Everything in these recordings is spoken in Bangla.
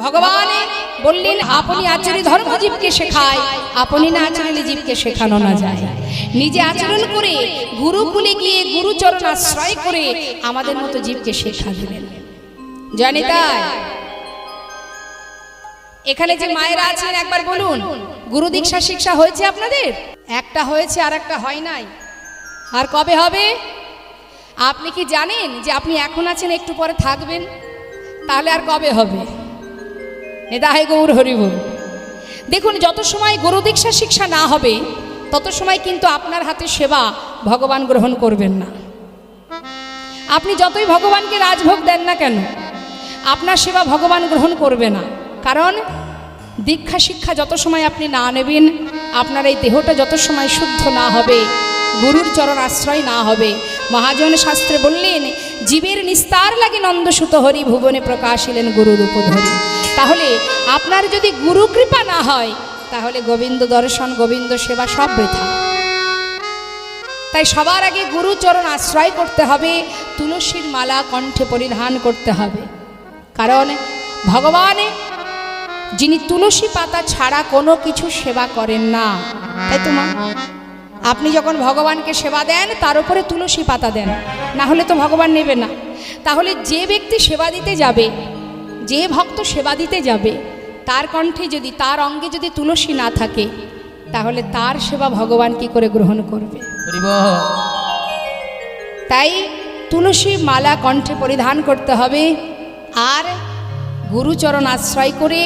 ভগবান বললেন আপনি আচরণে ধর্ম জীবকে শেখায়, আপনি না আচরণে জীবকে শেখানো না যায়। নিজে আচরণ করে গুরুকুলে গিয়ে গুরুচরণ আশ্রয় করে আমাদের মতো জীবকে শিক্ষা দিলেন। জানি তাই এখানে যে মায়েরা আছেন একবার বলুন, গুরু দীক্ষা শিক্ষা হয়েছে আপনাদের? একটা হয়েছে আর একটা হয় নাই। আর কবে হবে? আপনি কি জানেন যে আপনি এখন আছেন, একটু পরে থাকবেন? তাহলে আর কবে হবে? নেদাহে গৌর হরিবল। দেখুন, যত সময় গুরু দীক্ষা শিক্ষা না হবে তত সময় কিন্তু আপনার হাতে সেবা ভগবান গ্রহণ করবেন না। আপনি যতই ভগবানকে রাজভোগ দেন না কেন, আপনার সেবা ভগবান গ্রহণ করবে না। কারণ দীক্ষা শিক্ষা যত সময় আপনি না নেবেন, আপনার এই দেহটা যত সময় শুদ্ধ না হবে, গুরুর চরণ আশ্রয় না হবে। মহাজন শাস্ত্রে বললেন, জীবের নিস্তার লাগে নন্দসুত হরি, ভুবনে প্রকাশিলেন গুরুর উপধরি। তাহলে আপনার যদি গুরু কৃপা না হয়, তাহলে গোবিন্দ দর্শন, গোবিন্দ সেবা সব বৃথা। তাই সবার আগে গুরু চরণ আশ্রয় করতে হবে, তুলসীর মালা কণ্ঠে পরিধান করতে হবে। কারণ ভগবান যিনি তুলসী পাতা ছাড়া কোনো কিছু সেবা করেন না। তাই তো মা, আপনি যখন ভগবানকে সেবা দেন তার উপরে তুলসী পাতা দেন, না হলে তো ভগবান নেবে না। তাহলে যে ব্যক্তি সেবা দিতে যাবে, যে ভক্ত সেবা দিতে যাবে, তার কণ্ঠে যদি, তার অঙ্গে যদি তুলসী না থাকে, তাহলে তার সেবা ভগবান কি করে গ্রহণ করবে? তাই তুলসী মালা কণ্ঠে পরিধান করতে হবে, আর গুরুচরণ আশ্রয় করে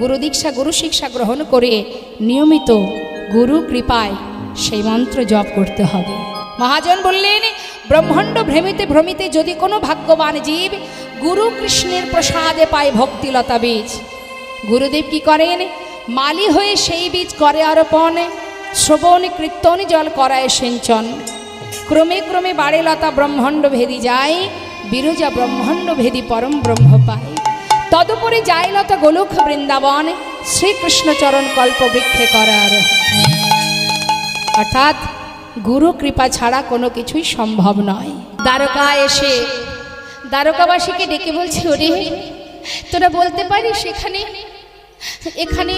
গুরু দীক্ষা, গুরু শিক্ষা গ্রহণ করে নিয়মিত গুরু কৃপায় সেই মন্ত্র জপ করতে হবে। মহাজন বললেন, ব্রহ্মাণ্ড ভ্রমিতে ভ্রমিতে যদি কোনো ভাগ্যবান জীব গুরু কৃষ্ণের প্রসাদে পায় ভক্তিলতা বীজ, গুরুদেব কি করেন? মালি হয়ে সেই বীজ করে আরোপণ, শ্রবণ কীর্তন জল করায় সিঞ্চন। ক্রমে ক্রমে বাড়ে লতা ব্রহ্মাণ্ড ভেদি যায়, বিরজা ব্রহ্মাণ্ড ভেদি পরম ব্রহ্ম পায়। তদুপরি যায় লতা গোলক বৃন্দাবন, শ্রীকৃষ্ণচরণ কল্প বৃক্ষে করার। অর্থাৎ গুরু কৃপা ছাড়া কোনো কিছুই সম্ভব নয়। দ্বারকা এসে দ্বারকাবাসীকে ডেকে বলছে, ওরে তোরা বলতে পারিস এখানে এখানে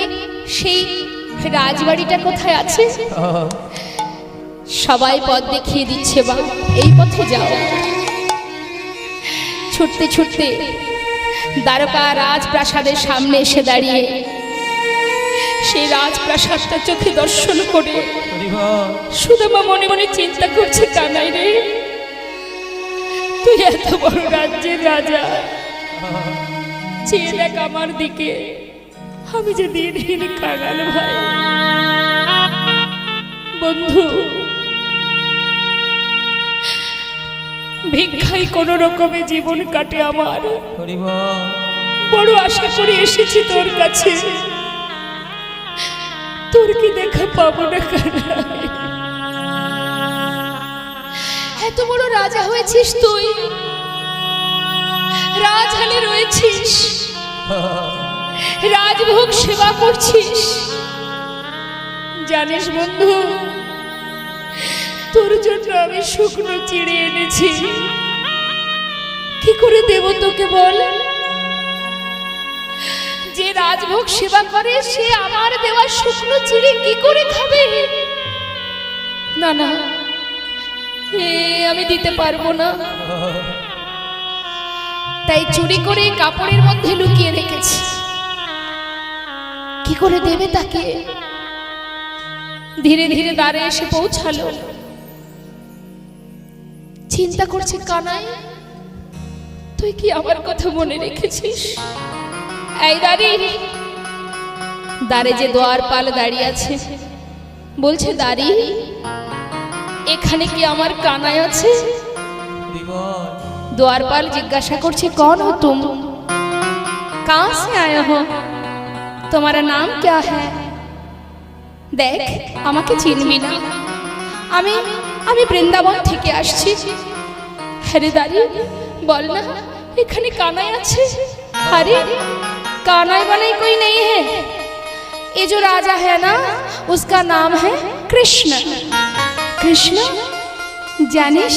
সেই রাজবাড়িটা কোথায় আছে? সবাই পথ দেখিয়ে দিচ্ছে, বা এই পথে যাও। ছুটতে ছুটতে দ্বারকা রাজপ্রাসাদের সামনে এসে দাঁড়িয়ে সেই রাজপ্রাসাদটা চোখে দর্শন করে সুদামা মনে মনে চিন্তা করছে, কানাই রে, তুই এত বড় রাজ্যের রাজা, চেয়ে দেখ আমার দিকে, আমি যে দিন কাঙাল ভাই। বন্ধু, ভিক্ষায় কোনো রকমে জীবন কাটে আমার, বড় আশা করে এসেছি তোর কাছে, তোর কি দেখা পাবো না? এত বড় রাজা হয়েছিস তুই, রাজহালে রয়েছিস, রাজভোগ সেবা করছিস। জানিস বন্ধু, তোর জন্য আমি শুকনো চিড়ে এনেছি, কি করে দেব তোকে বল? যে রাজভোগ সেবা করে সে আমার দেওয়া শুকনো চিড়ে কি করে খাবে? না না, আমি দিতে পারবো না। তাই চুরি করে কাপড়ের মধ্যে লুকিয়ে রেখেছি, কি করে দেবে তাকে? ধীরে ধীরে দ্বারে এসে পৌঁছালো, চিন্তা করছে, কানাই তুই কি আমার কথা মনে রেখেছিস? এই দ্বারে যে দ্বারপাল দাঁড়িয়ে আছে, বলছে, দাঁড়ি এখানে কি আমার কানাই আছে? द्वारपाल जिज्ञासा करछे, कौन हो तुम, कहाँ से आए हो, तुम्हारा नाम क्या है? देख आमाके चिनबी ना, आमी बृंदावन थेके आसछि। अरे दादी बोल ना, एखाने कानाई आछे? अरे कानाई बानाई कोई नहीं है, ये जो राजा है ना उसका नाम है कृष्ण। कृष्ण जानिस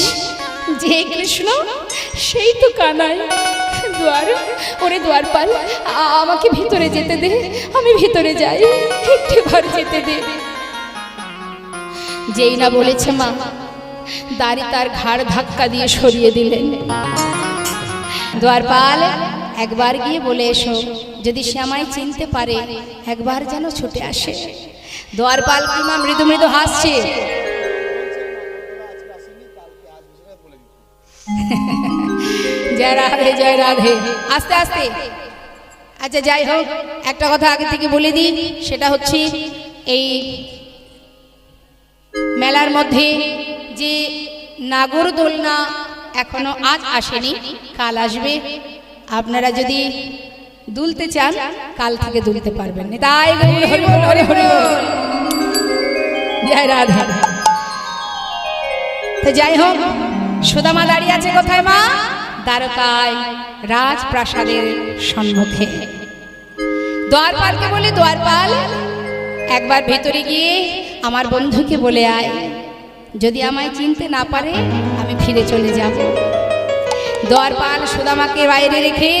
जे कृष्ण সেই তো কানাই। ওরে দ্বারপাল, আমাকে ভিতরে যেতে দে, আমি ভিতরে যাই, একটু ঘর যেতে দে। যেই না বলেছে মা, দাঁড়ি তার ঘাড় ধাক্কা দিয়ে সরিয়ে দিলেন। দ্বারপাল, একবার গিয়ে বলে এসো, যদি সে আমায় চিনতে পারে একবার যেন ছুটে আসে। দ্বারপাল কি মা মৃদু মৃদু হাসছে। জয় রাধে জয় রাধে। আস্তে আস্তে। আচ্ছা যাই হোক, একটা কথা আগে থেকে বলে দিই, সেটা হচ্ছে এই মেলার মধ্যে যে নাগরদোলনা এখনো আজ আসেনি, কাল আসবে। আপনারা যদি দুলতে চান কাল থেকে দুলতে পারবেন। তাই জয় রাধা। তো যাই হোক, সুদামা দাঁড়িয়ে আছে কোথায় মা? দ্বারকায় রাজপ্রাসাদের সম্মুখে। দ্বারপালকে বলে, দ্বারপাল একবার ভেতরে গিয়ে আমার বন্ধুকে বলে আয়, যদি আমায় চিনতে না পারে আমি ফিরে চলে যাব। দ্বারপাল সুদামাকে বাইরে রেখে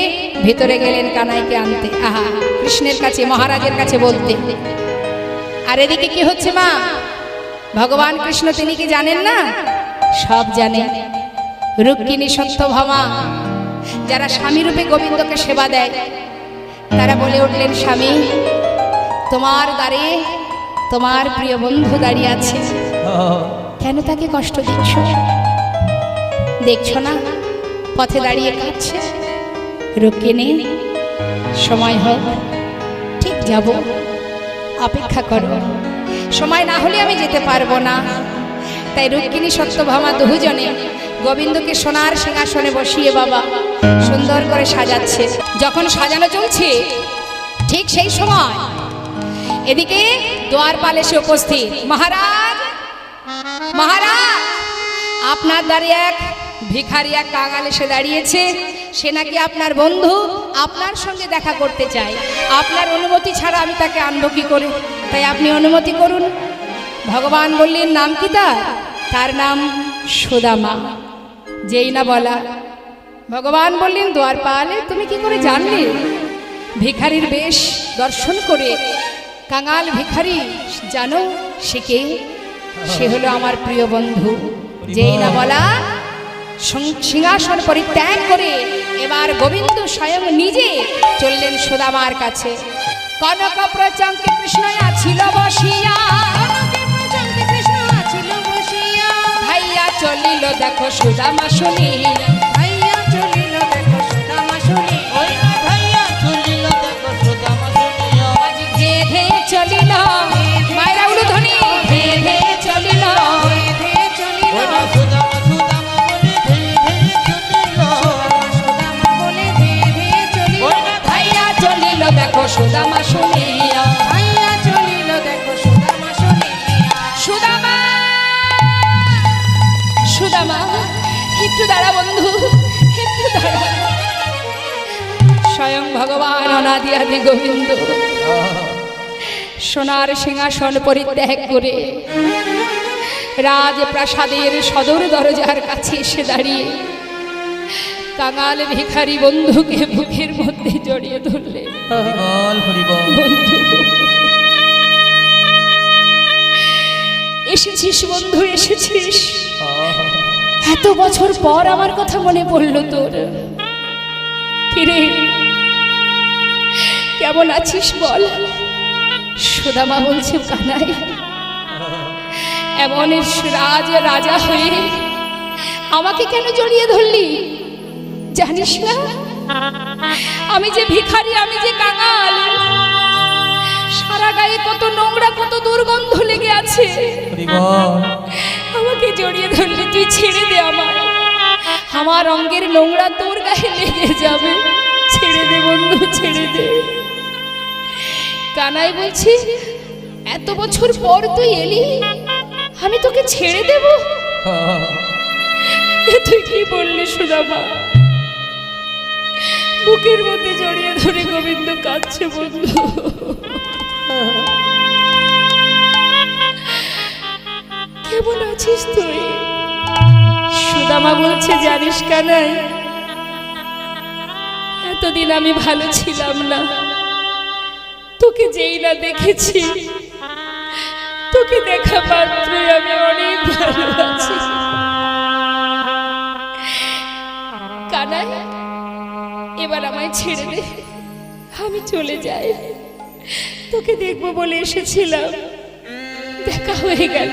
ভেতরে গেলেন কানাইকে আনতে, আহা কৃষ্ণের কাছে, মহারাজের কাছে বলতে। আর এদিকে কি হচ্ছে মা? ভগবান কৃষ্ণ তিনি কি জানেন না? সব জানেন। রুক্মিণী সত্যভামা যারা স্বামী রূপে গোবিন্দকে সেবা দেয়, তারা বলে উঠলেন, স্বামী তোমার দ্বারে তোমার প্রিয় বন্ধু দাঁড়িয়ে আছে, কেন তাকে কষ্ট দিচ্ছ? দেখছো না পথে দাঁড়িয়ে কাঁদছে? রুক্মিণী, সময় হোক ঠিক যাব, অপেক্ষা করো, সময় না হলে আমি যেতে পারবো না। তাই রুক্মিণী সত্যভামা দুজনে গোবিন্দকে সোনার সিংহাসনে বসিয়ে বাবা সুন্দর করে সাজাচ্ছে। যখন সাজানো চলছে ঠিক সেই সময় এদিকে দ্বারপাল এসে উপস্থিত। মহারাজ, মহারাজ, আপনার দ্বারে এক ভিখারি, এক কাঙাল এসে দাঁড়িয়েছে, সে নাকি আপনার বন্ধু, আপনার সঙ্গে দেখা করতে চায়। আপনার অনুমতি ছাড়া আমি তাকে আনবো কি করে? তাই আপনি অনুমতি করুন। ভগবান বললেন, নাম কি তার? তার নাম সুদামা। যেই না বলা, ভগবান বললেন, দ্বারপাল তুমি কি করে জানলে? ভিখারির বেশ দর্শন করে কাঙাল ভিখারি জানো সে কে? সে হলো আমার প্রিয় বন্ধু। যেই না বলা, সিংহাসন পরিত্যাগ করে এবার গোবিন্দ স্বয়ং নিজে চললেন সুদামার কাছে। কনক প্রচঙ্কে কৃষ্ণ আছিল বসিয়া, ভাইয়া চলিল দেখো সুদামা শুনি, ভাইয়া চলিল দেখো সুদামা শুনি, ভাইয়া চলিল দেখো সুদামা শুনি, আজ ধে ধে চলিল, মায়েরা উলু ধ্বনি, ধে ধে চলিল, ধে চলিল, সুদামা সুদামা বলে ধে ধে চলিল, সুদামা বলে ধে ধে চলিল, ভাইয়া চলিল দেখো সুদামা শুনিয়া, ভাইয়া চলিল দেখো সুদামা শুনিয়া। সুদামা, সুদামা একটু দাঁড়া বন্ধু, একটু দাঁড়া। স্বয়ং ভগবান অনাদি আদি গোবিন্দ সোনার সিংহাসন পরিত্যাগ করে রাজপ্রাসাদের সদর দরজার কাছে এসে দাঁড়িয়ে কাঙাল ভিখারি বন্ধুকে বুকের মধ্যে জড়িয়ে ধরলে। বন্ধু এসেছিস, বন্ধু এসেছিস, এত বছর পর আমার কথা মনে পড়লো তোর। কিরে কেমন আছিস বল? সুদামা বলছে, কানাই এমন রাজা হয়ে আমাকে কেন জড়িয়ে ধরলি? জানিস না আমি যে ভিখারি, আমি যে কাঙাল, সারা গায়ে কত নোংরা, কত দুর্গন্ধ লেগে আছে। আমাকে জড়িয়ে ধরলে তুই ছেড়ে দে, আমার অঙ্গের নোংরা তোর গায়ে লেগে যাবে, ছেড়ে দে বন্ধু, ছেড়ে দে। কানাই বলছি, এত বছর পর তুই এলি, আমি তোকে ছেড়ে দেব? তুই কি বললি সুদামা? বুকের মধ্যে জড়িয়ে ধরে গোবিন্দ কাঁদছে। বন্ধু কেমন আছিস তুই? সুদামা বলছে, জানিস কানাই এতদিন আমি ভালো ছিলাম না, তোকে যেই না দেখেছি, তোকে দেখা মাত্রই আমি অনেক ভালো আছি। কানাই, এবার আমায় ছেড়ে দে, আমি চলে যাই। তোকে দেখবো বলে এসেছিলাম, দেখা হয়ে গেল।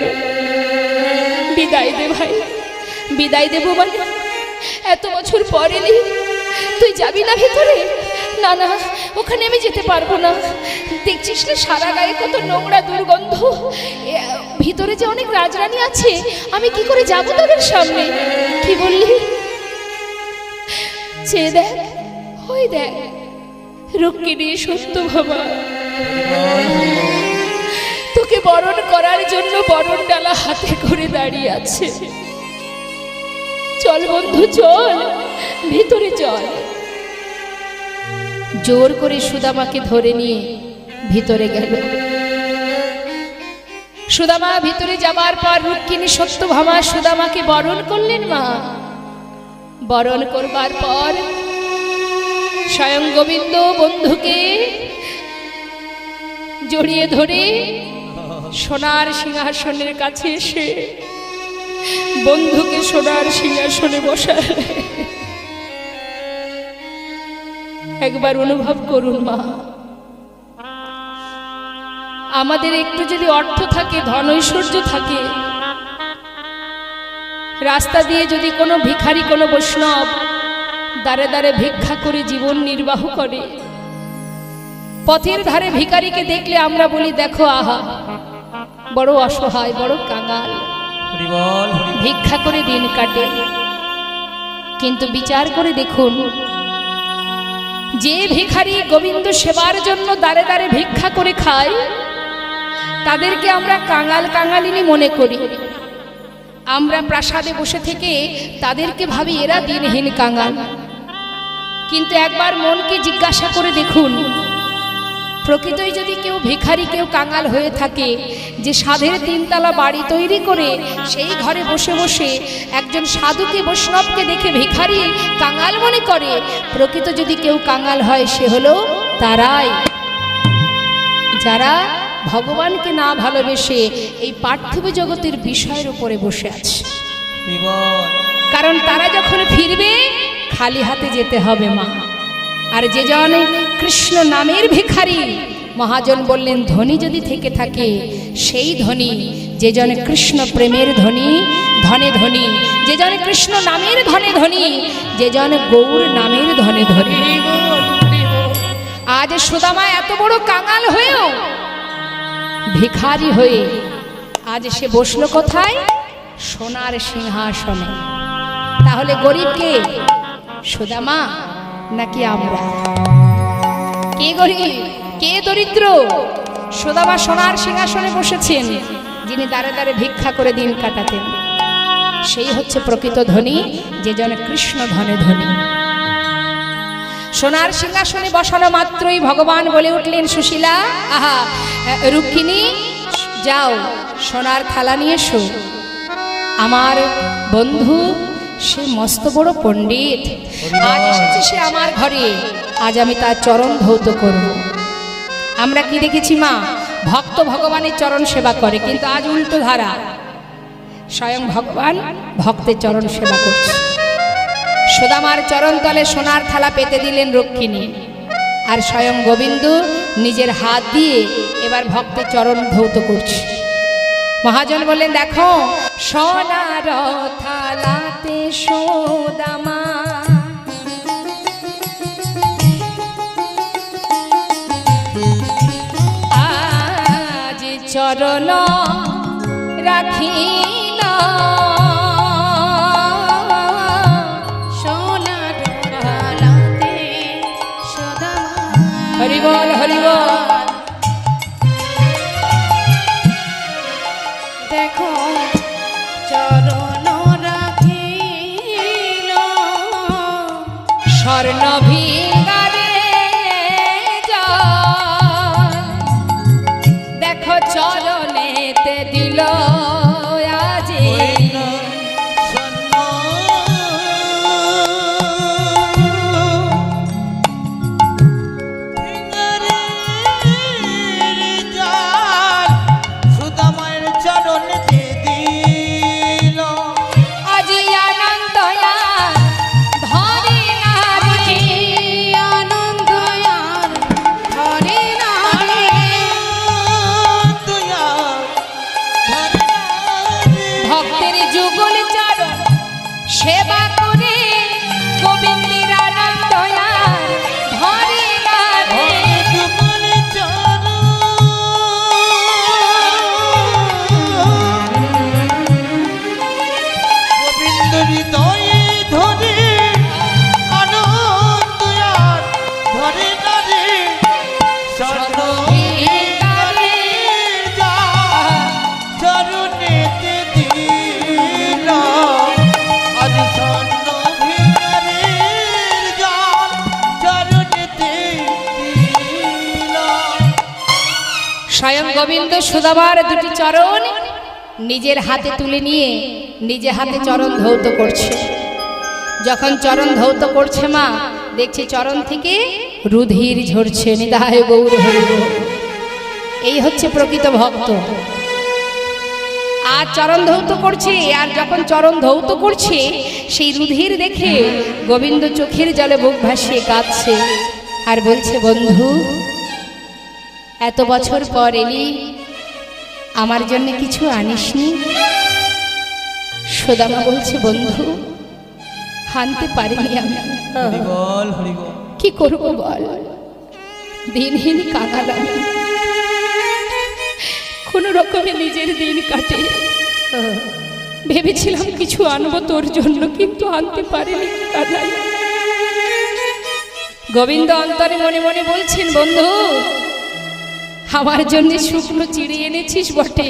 বিদায় দে ভাই, বিদায় দেবো মানে এত বছর পর এলি, তুই যাবি না ভেতরে? না না, ওখানে আমি যেতে পারবো না। দেখছিস না সারা গায়ে কত নোংরা দুর্গন্ধ, ভিতরে যে অনেক রাজরানী আছে, আমি কি করে যাব তাদের সামনে? কি বললি? চেয়ে দেখ, ওই দেখ রুক্মিণী সত্যভামা তোকে বরণ করার জন্য বরণ ডালা হাতে করে দাঁড়িয়ে আছে। চল বন্ধু চল, ভিতরে চল। জোর করে সুদামাকে ধরে নিয়ে ভিতরে গেল। সুদামা ভিতরে যাবার পর রুক্মিণী সত্যভামা সুদামাকে বরণ করলেন। মা বরণ করবার পর স্বয়ং গোবিন্দ বন্ধুকে জড়িয়ে ধরে সোনার সিংহাসনের কাছে এসে বন্ধুকে সোনার সিংহাসনে বসায়। একবার অনুভব করুন মা, আমাদের একটু যদি অর্থ থাকে, ধন ঐশ্বর্য থাকে, রাস্তা দিয়ে যদি কোনো ভিখারি, কোনো বৈষ্ণব দাঁড়ে দাঁড়ে ভিক্ষা করে জীবন নির্বাহ করে, পথের ধারে ভিখারিকে দেখলে আমরা বলি দেখো আহা বড় অসহায়, বড় কাঙাল, ভিক্ষা করে দিন কাটে। কিন্তু বিচার করে দেখুন, যে ভিখারি গোবিন্দ সেবার জন্য দাঁড়ে দাঁড়ে ভিক্ষা করে খায়, তাদেরকে আমরা কাঙাল কাঙালিনী মনে করি। আমরা প্রাসাদে বসে থেকে তাদেরকে ভাবি এরা দিনহীন কাঙাল। কিন্তু একবার মনকে জিজ্ঞাসা করে দেখুন, প্রকৃতই যদি কেউ ভিখারি, কেউ কাঙাল হয়ে থাকে, যে সাধের তিনতলা বাড়ি তৈরি করে সেই ঘরে বসে বসে একজন সাধুকে, বৈষ্ণবকে দেখে ভিখারি কাঙাল মনে করে, প্রকৃত যদি কেউ কাঙাল হয় সে হলো তারাই যারা ভগবানকে না ভালোবেসে এই পার্থিব জগতের বিষয়ের উপরে বসে আছে। কারণ তারা যখন ফিরবে খালি হাতে যেতে হবে মা। আর যে জন কৃষ্ণ নামের ভিখারি, মহাজন বললেন ধনী যদি থেকে থাকে সেই ধনী, যে জন কৃষ্ণ প্রেমের ধনী, ধনে ধনী, যে জন কৃষ্ণ নামের ধনে ধনী, যে জন গৌর নামের ধনে ধনী। আজ সুদামা এত বড় কাঙাল হয়েও, ভিখারি হয়ে আজ সে বসলো কোথায়? সোনার সিংহাসনে। তাহলে গরিব কে? সুদামা নাকি আমরা? কে গরিব, কে দরিদ্র? সুদামা সোনার সিংহাসনে বসেছেন, যিনি দাঁড়ে দাঁড়ে ভিক্ষা করে দিন কাটাতেন, সেই হচ্ছে প্রকৃত ধনী, যে জন কৃষ্ণ ধনে ধনী। সোনার সিংহাসনে বসানো মাত্রই ভগবান বলে উঠলেন, সুশীলা, আহা রুক্মিণী, যাও সোনার থালা নিয়ে এসো। আমার বন্ধু সে মস্ত বড় পণ্ডিত, আজ এসেছে সে আমার ঘরে, আজ আমি তার চরণ ধৌত করব। আমরা কি দেখেছি মা? ভক্ত ভগবানের চরণ সেবা করে, কিন্তু আজ উল্টো ধারা, স্বয়ং ভগবান ভক্তের চরণ সেবা করছে। সুদামার চরণ তলে সোনার থালা পেতে দিলেন রুক্মিণী, আর স্বয়ং গোবিন্দ নিজের হাত দিয়ে এবার ভক্তের চরণ ধৌত করছে। মহাজন বললেন, দেখো সোনার থালাতে সুদামা আজ চরণ রাখিল, সোনার থালাতে সুদামা। হরি বল, হরি বল। দেখো চরণ রাখিল, স্বর্ণ ভিঙ্গারে জল, দেখো চরণেতে দিল আজি স্বয়ং গোবিন্দ সুদামার দুটি চরণ নিজের হাতে তুলে নিয়ে নিজে হাতে চরণ ধৌত করছে। যখন চরণ ধৌত করছে মা দেখছে চরণ থেকে রুধির ঝরছে। নিতাই গৌর হরি বল। এই হচ্ছে প্রকৃত ভক্ত। আর চরণ ধৌত করছে, আর যখন চরণ ধৌত করছে সেই রুধির দেখে গোবিন্দ চোখের জলে বুক ভাসিয়ে কাঁদছে আর বলছে, বন্ধু এত বছর পর এলি, আমার জন্য কিছু আনিসনি? সুদামা বলছে, বন্ধু আনতে পারিনি আমি। কি করবো বল, দিনহীন কাঁদালাম, কোন রকমে নিজের দিন কাটে। ভেবেছিলাম কিছু আনবো তোর জন্য, কিন্তু আনতে পারিনি। গোবিন্দ অন্তরে মনে মনে বলছেন, বন্ধু আমার জন্য শুকনো চিড়ে এনেছিস বটে,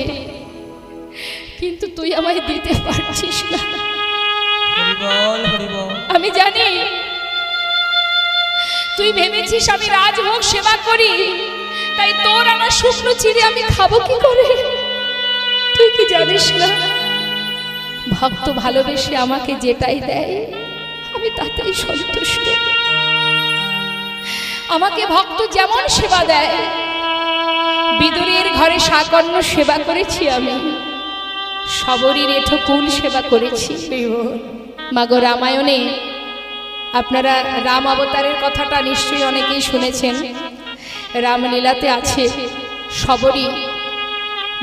কিন্তু তুই আমায় দিতে পারছিস না। আমি জানি তুই ভেবেছিস আমি রাজভোগ সেবা করি, তাই তোর আমার শুকনো চিড়ে আমি খাবো কি করে? তুই কি জানিস না, ভক্ত ভালোবেসে আমাকে যেটাই দেয় আমি তাতেই সন্তুষ্ট। আমাকে ভক্ত যেমন সেবা দেয়, বিদুরের ঘরে শাকন্য সেবা করেছি আমি, শবরীর এঠো কুল সেবা করেছি। মাগো রামায়ণে আপনারা রাম অবতারের কথাটা নিশ্চয়ই অনেকেই শুনেছেন। রামলীলাতে আছে শবরী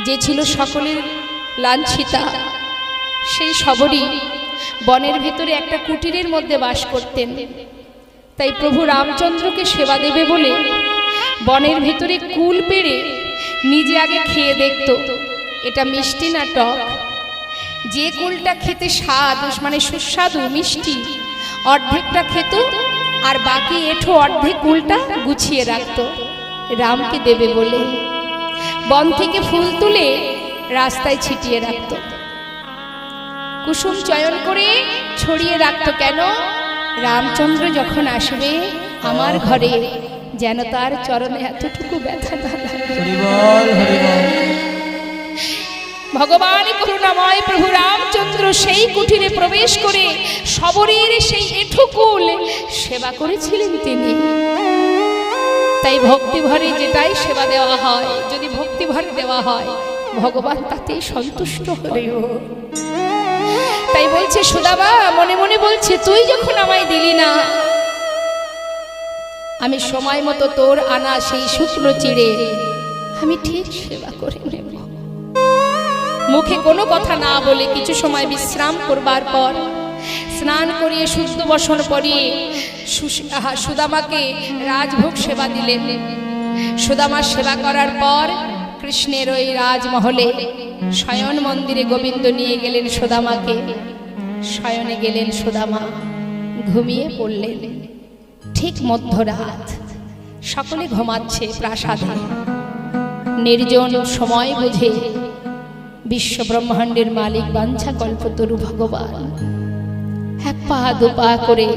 যে ছিল সকলের লাঞ্ছিতা, সেই শবরী বনের ভিতরে একটা কুটিরের মধ্যে বাস করতেন। তাই প্রভু রামচন্দ্রকে সেবা দেবে বলে বনের ভিতরে কুল পেড়ে নিজে আগে খেয়ে দেখত এটা মিষ্টি না টক। যে কুলটা খেতে স্বাদ মানে সুস্বাদু মিষ্টি, অর্ধেকটা খেত আর বাকি এঠো অর্ধেক কুলটা গুছিয়ে রাখত রামকে দেবে বলে। বন থেকে ফুল তুলে রাস্তায় ছিটিয়ে রাখত, কুসুম চয়ন করে ছড়িয়ে রাখত। কেন? রামচন্দ্র যখন আসবে আমার ঘরে যেন তার চরণে এতটুকু ব্যথা না লাগে। ভগবান করুণাময় প্রভু রামচন্দ্র সেই কুঠিরে প্রবেশ করে শবরীর সেই এঠুকুল সেবা করেছিলেন তিনি। তাই ভক্তি ভরে যেটাই সেবা দেওয়া হয়, যদি ভক্তি ভরে দেওয়া হয় ভগবান তাতেই সন্তুষ্ট হলেও। তাই বলছে সুদামা মনে মনে বলছে, তুই যখন আমায় দিলি না, আমি সময় মতো তোর আনা সেই শুকনো চিড়ে আমি ঠিক সেবা করে নেব। মুখে কোনো কথা না বলে কিছু সময় বিশ্রাম করবার পর স্নান করিয়ে শুদ্ধ বসন পরিয়ে সুদামাকে রাজভোগ সেবা দিলেন। সুদামার সেবা করার পর কৃষ্ণের ওই রাজমহলে শয়ন মন্দিরে গোবিন্দ নিয়ে গেলেন সুদামাকে। শয়নে গেলেন সুদামা, ঘুমিয়ে পড়লেন। ঠিক মধ্যরাত, সকলে ঘুমাচ্ছে প্রাসাদে। নির্জন সময় বুঝে বিশ্ব ব্রহ্মাণ্ডের মালিক বাঞ্ছা কল্পতরু ভগবান এক পা দু পা করে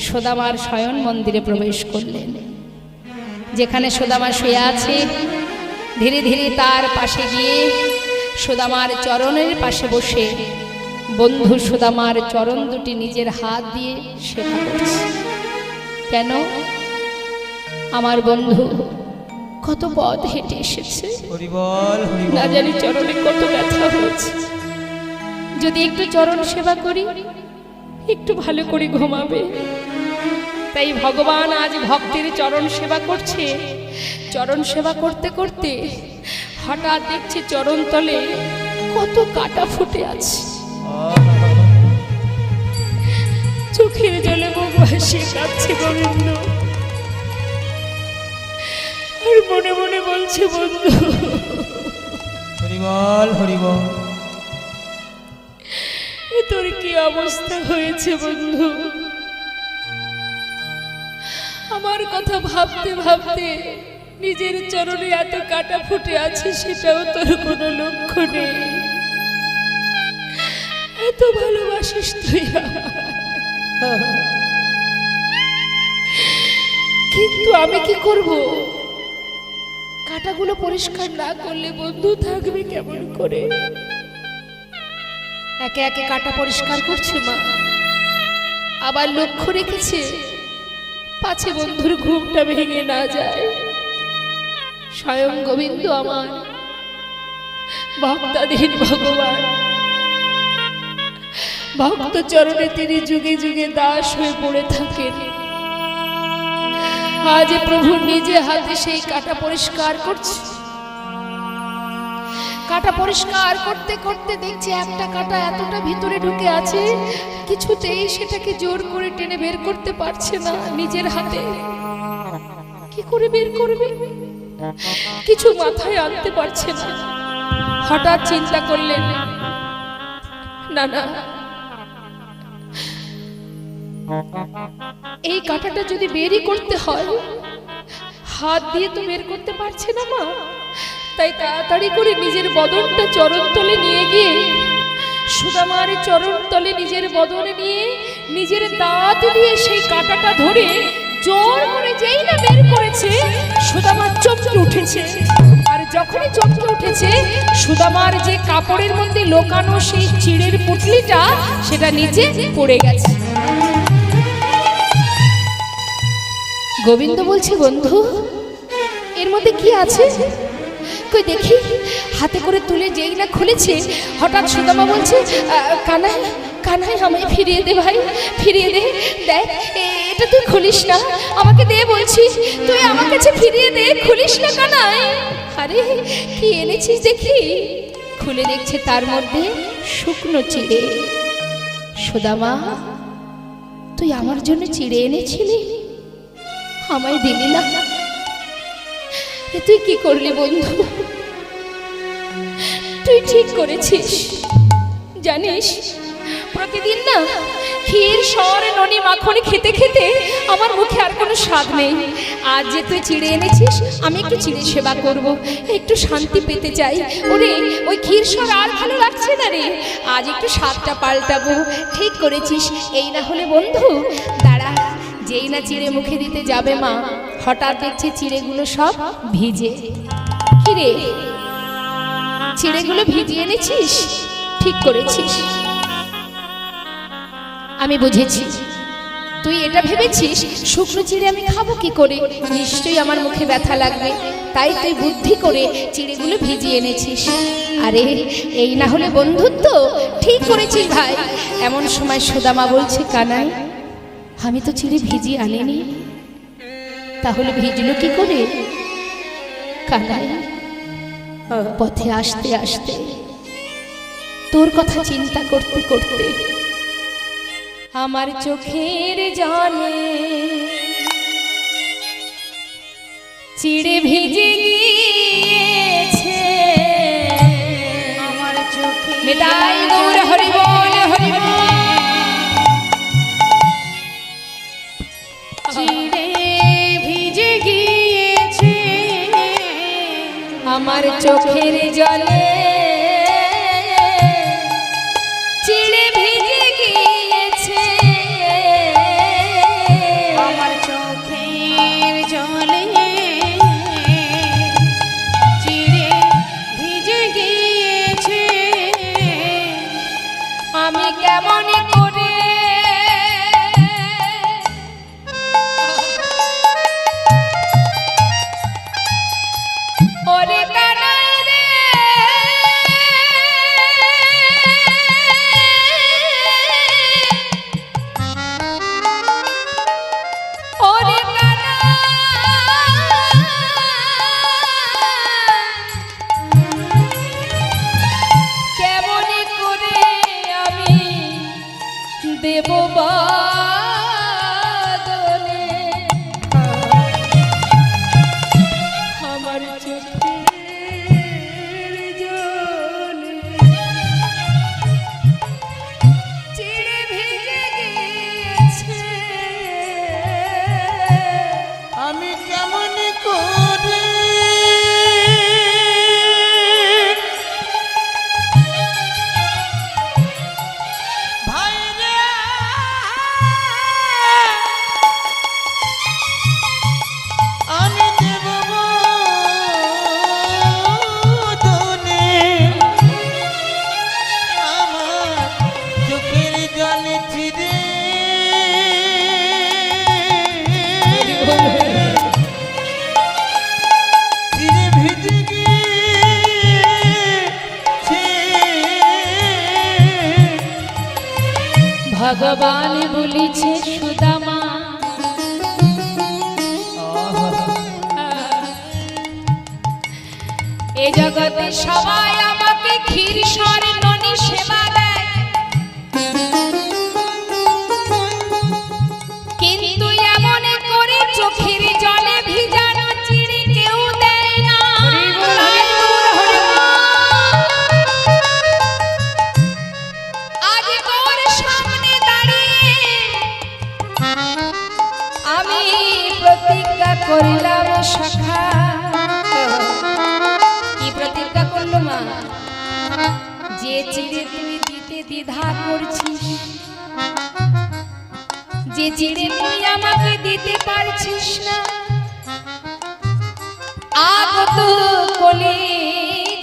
সুদামার শয়ন মন্দিরে প্রবেশ করলেন। যেখানে সুদামা শুয়ে আছে ধীরে ধীরে তার পাশে গিয়ে সুদামার চরণের পাশে বসে বন্ধু সুদামার চরণ দুটি নিজের হাত দিয়ে সেবা করছে। কেন? আমার বন্ধু কত পথ হেঁটে এসেছে, না জানি চরণে কত ব্যথা হয়েছে। যদি একটু চরণ সেবা করি একটু ভালো করে ঘুমাবে। তাই ভগবান আজ ভক্তের চরণ সেবা করছে। চরণ সেবা করতে করতে হঠাৎ দেখছে চরণ তলে কত কাটা ফুটে আছে। চোখের জলে মুখ ভাসিয়ে কাঁদছে গোবিন্দ, আর মনে মনে বলছে, বন্ধু হরিবল হরিবল, তোর কি অবস্থা হয়েছে বন্ধু? আমার কথা ভাবতে ভাবতে নিজের চরণে এত কাটা ফুটে আছে, সেটাও তোর কোনো লক্ষ্য নেই। এত ভালোবাসিস তুই, কিন্তু আমি কি করব? কাঁটাগুলো পরিষ্কার না করলে বন্ধু থাকবে কেমন করে? একে একে কাঁটা পরিষ্কার করছে মা, আবার লক্ষ্য রেখেছে পাছে বন্ধুর ঘুমটা ভেঙে না যায়। স্বয়ং গোবিন্দ আমার ভক্তাধীন ভগবান, ভক্ত চরণে তিনি যুগে যুগে দাস হয়ে পড়ে থাকেন। আজ প্রভু নিজে হাতে সেই কাঁটা পরিষ্কার করছে। কাঁটা পরিষ্কার করতে করতে দেখছে একটা কাঁটা এতটা ভিতরে ঢুকে আছে, কিছুতেই সেটাকে জোর করে টেনে বের করতে পারছে না নিজের হাতে। কি করে বের করবে কিছু মাথায় আনতে পারছে না। হঠাৎ চিন্তা করলেন, না না, এই কাঁটাটা যদি বেরই করতে হয়, হাত দিয়ে তো বের করতে পারছে না মা। তাই তাড়াতাড়ি করে নিজের বদনটা চরণতলে নিয়ে গিয়ে, সুদামার চরণতলে নিজের বদনে নিয়ে নিজের দাঁত দিয়ে সেই কাঁটাটা ধরে জোর করে যেই না বের করেছে, সুদামার চমকে উঠেছে। আর যখনই চমকে উঠেছে, সুদামার যে কাপড়ের মধ্যে লোকানো সেই চিড়ের পুটলিটা সেটা নিচে পড়ে গেছে। গোবিন্দ বলছে, বন্ধু এর মধ্যে কি আছে কই দেখি। হাতে করে তুলে যেই না খুলেছে, হঠাৎ সুদামা বলছে, কানাই কানাই আমায় ফিরিয়ে দে ভাই, ফিরিয়ে দে। দেখ এটা তুই খুলিস না, আমাকে দে বলছি, তুই আমার কাছে ফিরিয়ে দে, খুলিস না কানাই। আরে কি এনেছিস দেখি। খুলে দেখছে তার মধ্যে শুকনো চিড়ে। সুদামা, তুই আমার জন্য চিড়ে এনেছিলি, আমায় দিলি না। এ তুই কি করলি বন্ধু? তুই ঠিক করেছিস। জানিস প্রতিদিন না ক্ষীর সর ননি মাখন খেতে খেতে আমার মুখে আর কোনো স্বাদ নেই। আজ যে তুই চিড়ে এনেছিস, আমি একটু চিড়ে সেবা করব, একটু শান্তি পেতে চাই। ওরে ওই ক্ষীর সর আর ভালো লাগছে না রে, আজ একটু স্বাদটা পাল্টাবো। ঠিক করেছিস। এই না হলে বন্ধু দাঁড়া, যেই না চিড়ে মুখে দিতে যাবে মা, হঠাৎ দেখছে চিড়েগুলো সব ভিজে। কি রে, চিড়েগুলো ভিজিয়ে এনেছিস? ঠিক করেছিস। আমি বুঝেছি, তুই এটা ভেবেছিস শুকনো চিড়ে আমি খাবো কি করে, নিশ্চয়ই আমার মুখে ব্যথা লাগবে, তাই তুই বুদ্ধি করে চিড়েগুলো ভিজিয়ে এনেছিস। আরে এই না হলে বন্ধুত্ব। ঠিক করেছিস ভাই। এমন সময় সুদামা বলছে, কানাই আমি তো চিড়ে ভিজিয়ে আনিনি, তাহলে ভিজলো কি করে? কানাই পথে আসতে আসতে তোর কথা চিন্তা করতে করতে আমার চোখের জলে চিড়ে ভিজে গিয়েছে। আমার চোখে নিতাই গৌর হরি বল, হরি বল। চিড়ে ভিজে গিয়েছে আমার চোখের জলে চিড়ে ভিজে গিয়েছে। আমার চোখের জলে চিড়ে ভিজে গিয়েছে। আমি কেমন করে ওরে কানাই রে, ওরে কেমন করে আমি দেব বাদনে আমার চোখের জলে চিড়ে ভিজে গিয়েছে। আমি কেমন করে ভাই রে আমি দেব ভগবান বলিছে সুদামা, এ জগতে সবাই আমাকে ক্ষীর সরে ননি সেবা দেয়, কিন্তু এমন করে চোখের জলে ভিজানো চিড়ি কেউ দেয় না। আজ তোর সামনে দাঁড়িয়ে আমি প্রতিজ্ঞা করিলাম সখা। কি প্রতিজ্ঞা করলো মা? যে চিড়ে তুই দিতে দ্বিধা করছিস, যে চিড়ে তুই আমাকে দিতে পারছিস না, আগত কলি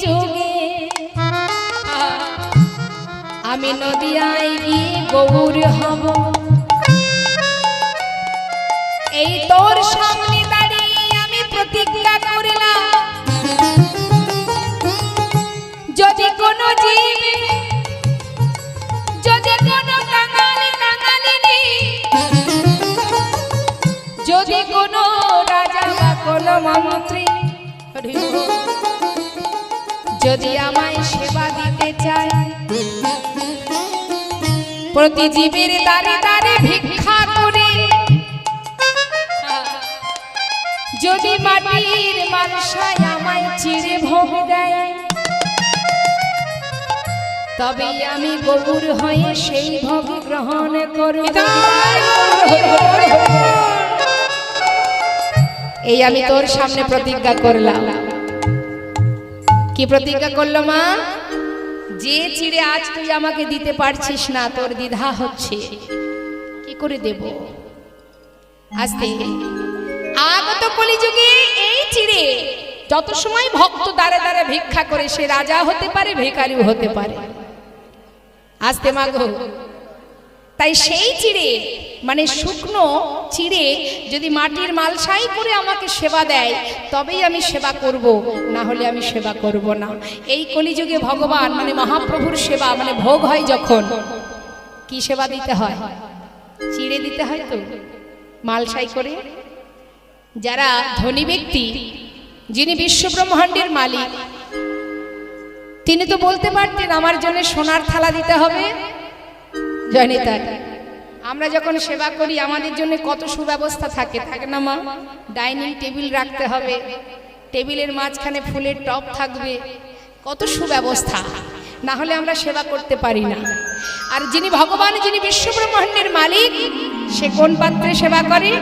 যুগে আমি নদিয়ায় গিয়ে গৌর হব। এই তোর সামনে দাঁড়িয়ে আমি প্রতিজ্ঞা করিলাম, যদি কোনো জীব, যদি কোনো কাঙালিনী, যদি কোনো রাজা বা কোনো মন্ত্রী যদি আমায় সেবা দিতে চায়, প্রতি জীবের দ্বারে দ্বারে ভিক্ষা করে যদি মাটির মালসায় আমায় চিড়ে ভোগ দেয়, তবে আমি গৌর হয়ে সেই ভোগ গ্রহণ করব। এই আমি তোর সামনে প্রতিজ্ঞা করলাম। কি প্রতিজ্ঞা করলো মা? যে চিড়ে আজ তুই আমাকে দিতে পারছিস না, তোর দ্বিধা হচ্ছে কি করে দেব, আস্তে আগত কলিযুগে এই চিড়ে যত সময় ভক্ত দ্বারে দ্বারে ভিক্ষা করে, সে রাজা হতে পারে, ভিখারিও হতে পারে। আস্তে মাগো, তাই সেই চিড়ে মানে শুকনো চিড়ে যদি মাটির মালসাই করে আমাকে সেবা দেয়, তবেই আমি সেবা করব, না হলে আমি সেবা করব না। এই কলিযুগে ভগবান মানে মহাপ্রভুর সেবা মানে ভোগ হয় যখন, কি সেবা দিতে হয়? চিড়ে দিতে হয় তো মালসাই করে। যারা ধনী ব্যক্তি, যিনি বিশ্ব ব্রহ্মাণ্ডের মালিক, তিনি তো বলতে পারতেন আমার জন্য সোনার থালা দিতে হবে। জয়নিতা, আমরা যখন সেবা করি আমাদের জন্য কত সুব্যবস্থা থাকে, থাকে না মা? ডাইনিং টেবিল রাখতে হবে, টেবিলের মাঝখানে ফুলের টব থাকবে, কত সুব্যবস্থা, না হলে আমরা সেবা করতে পারি না। আর যিনি ভগবান, যিনি বিশ্ব ব্রহ্মাণ্ডের মালিক, সে কোন পাত্রে সেবা করে?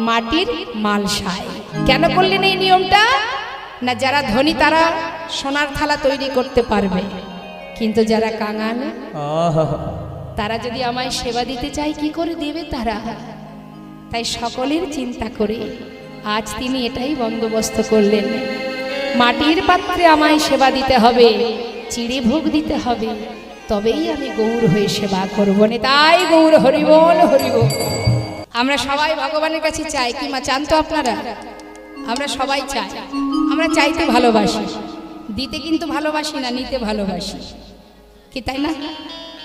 মাটির মালসায়। কেন করলেন এই নিয়মটা? না যারা ধনী তারা সোনার থালা তৈরি করতে পারবে, কিন্তু যারা কাঙাল তারা যদি আমায় সেবা দিতে চায় কি করে দেবে তারা? তাই সকলের চিন্তা করে আজ তিনি এটাই বন্দোবস্ত করলেন, মাটির পাত্রে আমায় সেবা দিতে হবে, চিড়ে ভোগ দিতে হবে, তবেই আমি গৌর হয়ে সেবা করব। না তাই গৌর হরিবল হরিবল। আমরা সবাই ভগবানের কাছে চাই, কি মা চান তো আপনারা? আমরা সবাই চাই, আমরা চাইতে ভালোবাসি, দিতে কিন্তু ভালোবাসি না, নিতে ভালোবাসি, কি তাই না?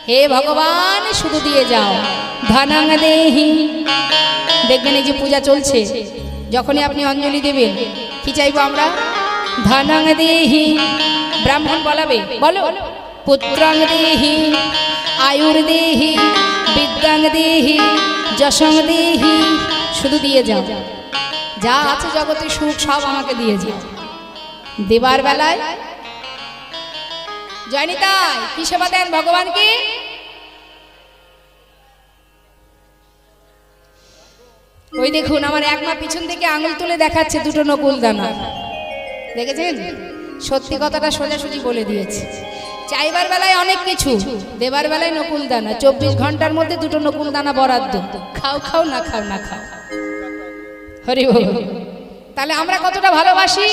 হে ভগবান শুধু দিয়ে যাও, ধনং দেহি। দেখবেন এই যে পূজা চলছে, যখনই আপনি অঞ্জলি দেবেন কি চাইবো আমরা? ধনং দেহি। ব্রাহ্মণ বলাবে, বলো পুত্রং দেহি, আয়ুর দেহি, বিদ্যাং দেহি, যশং দেহি। শুধু দিয়ে যাও, যা আছে জগতে সুখ সব আমাকে দিয়ে যাও। দেবার বেলায় জয়নিতাই কি সেবা দেন ভগবানকে? ওই দেখুন আমার এক মা পিছন থেকে আঙুল তুলে দেখাচ্ছে দুটো নকুল দানা, দেখেছেন? সত্যি কথাটা সোজাসুজি বলে দিয়েছে। চাইবার বেলায় অনেক কিছু, দেবার বেলায় নকুল দানা। 24 ঘন্টার মধ্যে দুটো নকুল দানা বরাদ্দ, খাও খাও না খাও না খাও। হরি বল। তাহলে আমরা কতটা ভালোবাসি